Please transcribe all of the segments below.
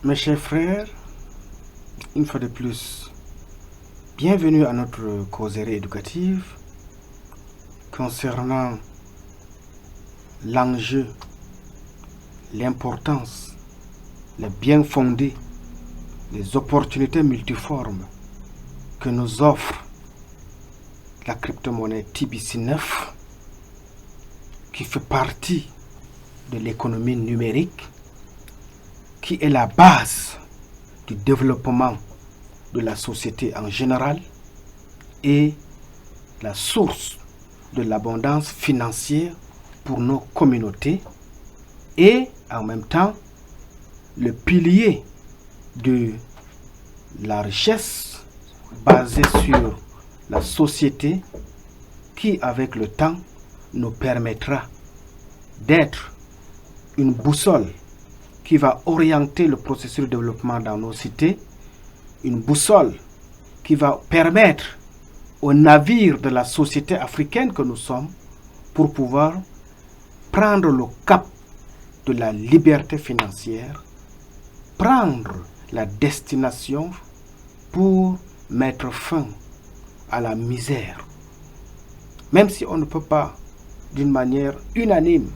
Mes chers frères, une fois de plus, bienvenue à notre causerie éducative concernant l'enjeu, l'importance, le bien fondé, les opportunités multiformes que nous offre la crypto-monnaie TBC9 qui fait partie de l'économie numérique, qui est la base du développement de la société en général et la source de l'abondance financière pour nos communautés et en même temps le pilier de la richesse basée sur la société qui avec le temps nous permettra d'être une boussole qui va orienter le processus de développement dans nos cités, une boussole qui va permettre aux navires de la société africaine que nous sommes pour pouvoir prendre le cap de la liberté financière, prendre la destination pour mettre fin à la misère. Même si on ne peut pas, d'une manière unanime,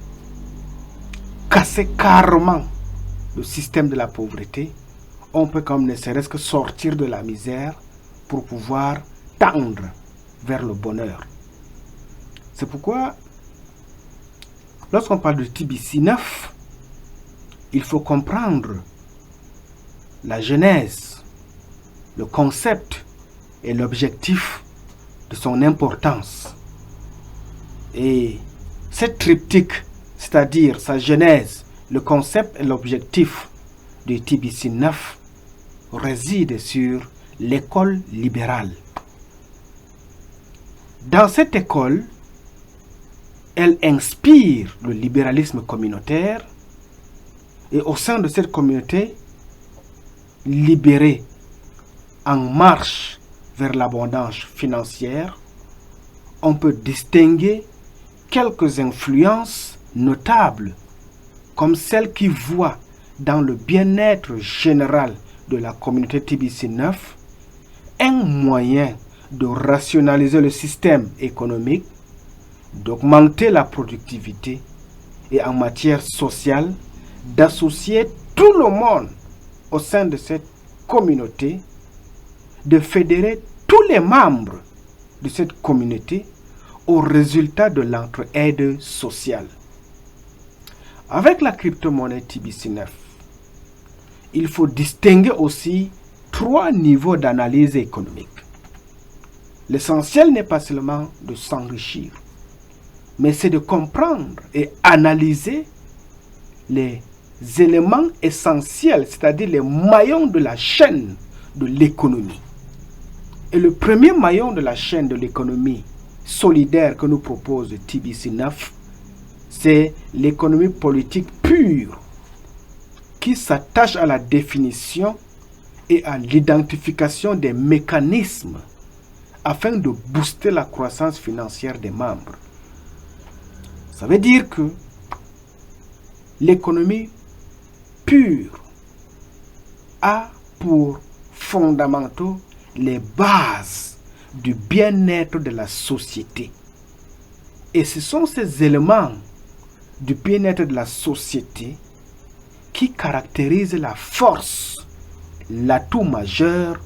casser carrément le système de la pauvreté, on peut comme ne serait-ce que sortir de la misère pour pouvoir tendre vers le bonheur. C'est pourquoi, lorsqu'on parle de TBC9, il faut comprendre la genèse, le concept et l'objectif de son importance. Et cette triptyque, c'est-à-dire sa genèse, le concept et l'objectif de TBC9 réside sur l'école libérale. Dans cette école, elle inspire le libéralisme communautaire et au sein de cette communauté libérée en marche vers l'abondance financière, on peut distinguer quelques influences notables comme celle qui voit dans le bien-être général de la communauté TBC9 un moyen de rationaliser le système économique, d'augmenter la productivité et en matière sociale, d'associer tout le monde au sein de cette communauté, de fédérer tous les membres de cette communauté au résultat de l'entraide sociale. Avec la crypto-monnaie TBC9, il faut distinguer aussi 3 niveaux d'analyse économique. L'essentiel n'est pas seulement de s'enrichir, mais c'est de comprendre et analyser les éléments essentiels, c'est-à-dire les maillons de la chaîne de l'économie. Et le premier maillon de la chaîne de l'économie solidaire que nous propose TBC9, c'est l'économie politique pure qui s'attache à la définition et à l'identification des mécanismes afin de booster la croissance financière des membres. Ça veut dire que l'économie pure a pour fondamentaux les bases du bien-être de la société. Et ce sont ces éléments du bien-être de la société qui caractérisent la force, l'atout majeur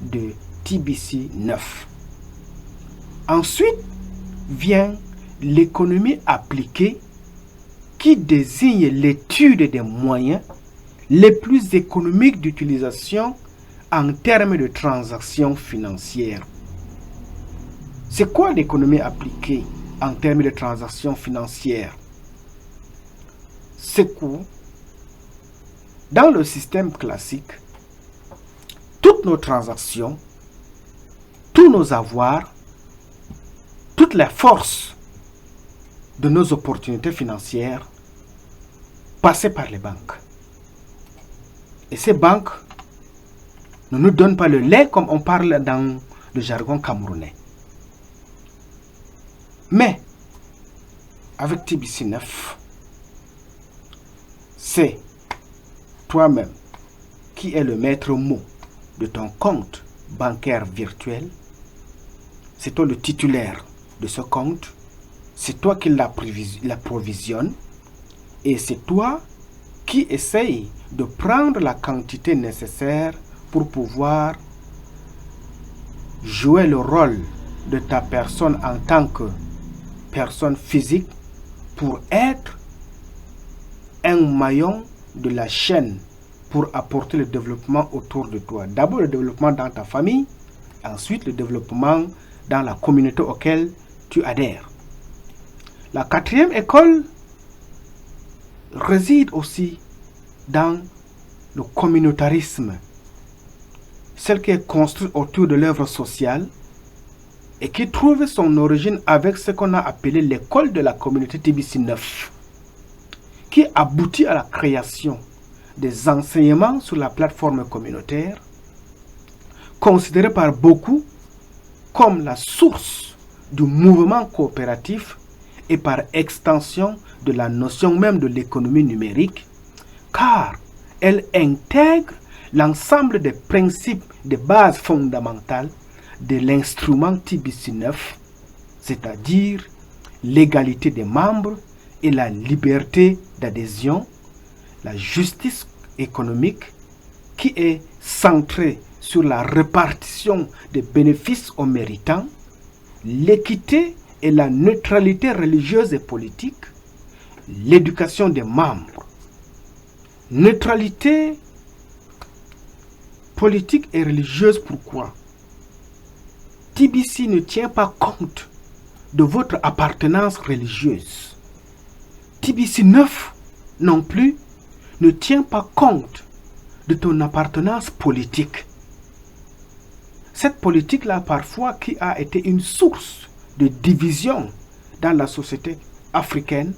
de TBC9. Ensuite vient l'économie appliquée qui désigne l'étude des moyens les plus économiques d'utilisation en termes de transactions financières. C'est quoi l'économie appliquée en termes de transactions financières? C'est que dans le système classique, toutes nos transactions, tous nos avoirs, toutes les forces de nos opportunités financières passaient par les banques. Et ces banques ne nous donnent pas le lait comme on parle dans le jargon camerounais. Mais avec TBC9, c'est toi-même qui est le maître mot de ton compte bancaire virtuel. C'est toi le titulaire de ce compte. C'est toi qui l'approvisionne. Et c'est toi qui essaye de prendre la quantité nécessaire pour pouvoir jouer le rôle de ta personne en tant que personne physique pour être un maillon de la chaîne pour apporter le développement autour de toi. D'abord le développement dans ta famille, ensuite le développement dans la communauté auquel tu adhères. La quatrième école réside aussi dans le communautarisme, celle qui est construite autour de l'œuvre sociale et qui trouve son origine avec ce qu'on a appelé l'école de la communauté TBC 9, qui aboutit à la création des enseignements sur la plateforme communautaire, considérée par beaucoup comme la source du mouvement coopératif et par extension de la notion même de l'économie numérique, car elle intègre l'ensemble des principes de base fondamentales de l'instrument TBC9, c'est-à-dire l'égalité des membres et la liberté d'adhésion, la justice économique qui est centrée sur la répartition des bénéfices aux méritants, l'équité et la neutralité religieuse et politique, l'éducation des membres. Neutralité politique et religieuse, pourquoi? TBC ne tient pas compte de votre appartenance religieuse. TBC 9 non plus ne tient pas compte de ton appartenance politique. Cette politique-là, parfois, qui a été une source de division dans la société africaine,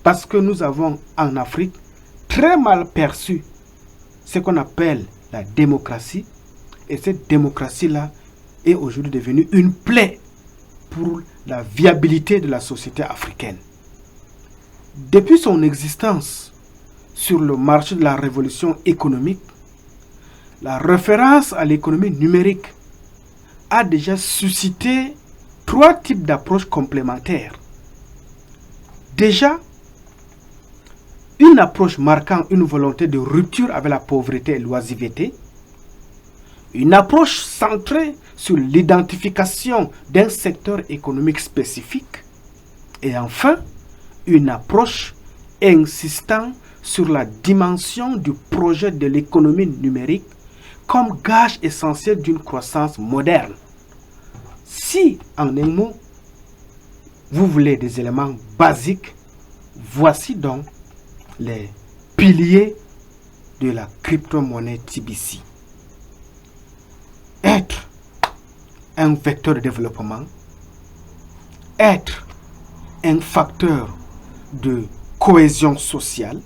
parce que nous avons en Afrique très mal perçu ce qu'on appelle la démocratie, et cette démocratie-là est aujourd'hui devenue une plaie pour la viabilité de la société africaine. Depuis son existence sur le marché de la révolution économique, la référence à l'économie numérique a déjà suscité 3 types d'approches complémentaires. Déjà, une approche marquant une volonté de rupture avec la pauvreté et l'oisiveté, une approche centrée sur l'identification d'un secteur économique spécifique, et enfin, une approche insistant sur la dimension du projet de l'économie numérique comme gage essentiel d'une croissance moderne. Si, en un mot, vous voulez des éléments basiques, voici donc les piliers de la crypto-monnaie TBC. Être un vecteur de développement, être un facteur de cohésion sociale,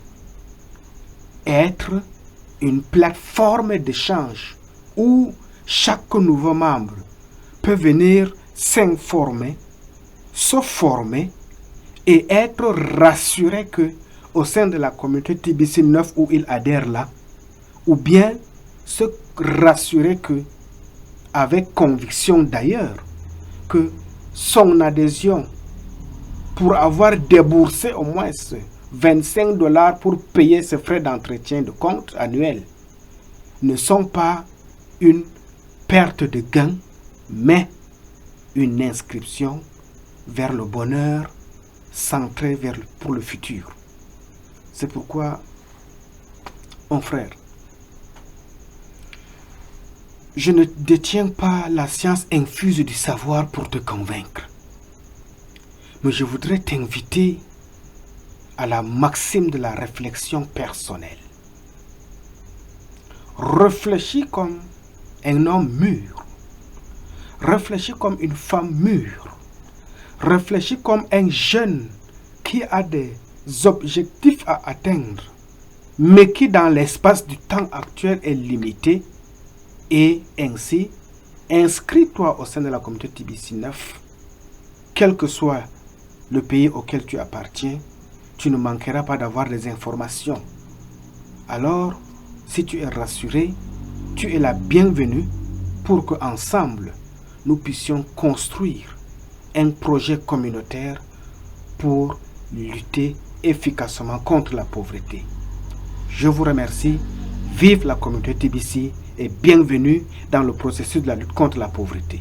être une plateforme d'échange où chaque nouveau membre peut venir s'informer, se former et être rassuré que au sein de la communauté TBC 9 où il adhère là, ou bien se rassurer que, avec conviction d'ailleurs, que son adhésion pour avoir déboursé au moins $25 pour payer ses frais d'entretien de compte annuel ne sont pas une perte de gain, mais une inscription vers le bonheur centré pour le futur. C'est pourquoi, mon frère, je ne détiens pas la science infuse du savoir pour te convaincre. Mais je voudrais t'inviter à la maxime de la réflexion personnelle. Réfléchis comme un homme mûr. Réfléchis comme une femme mûre. Réfléchis comme un jeune qui a des objectifs à atteindre, mais qui dans l'espace du temps actuel est limité. Et ainsi, inscris-toi au sein de la communauté TBC 9, quel que soit le pays auquel tu appartiens, tu ne manqueras pas d'avoir des informations. Alors, Si tu es rassuré, tu es la bienvenue pour que ensemble nous puissions construire un projet communautaire pour lutter efficacement contre la pauvreté. Je vous remercie. Vive la communauté TBC et bienvenue dans le processus de la lutte contre la pauvreté.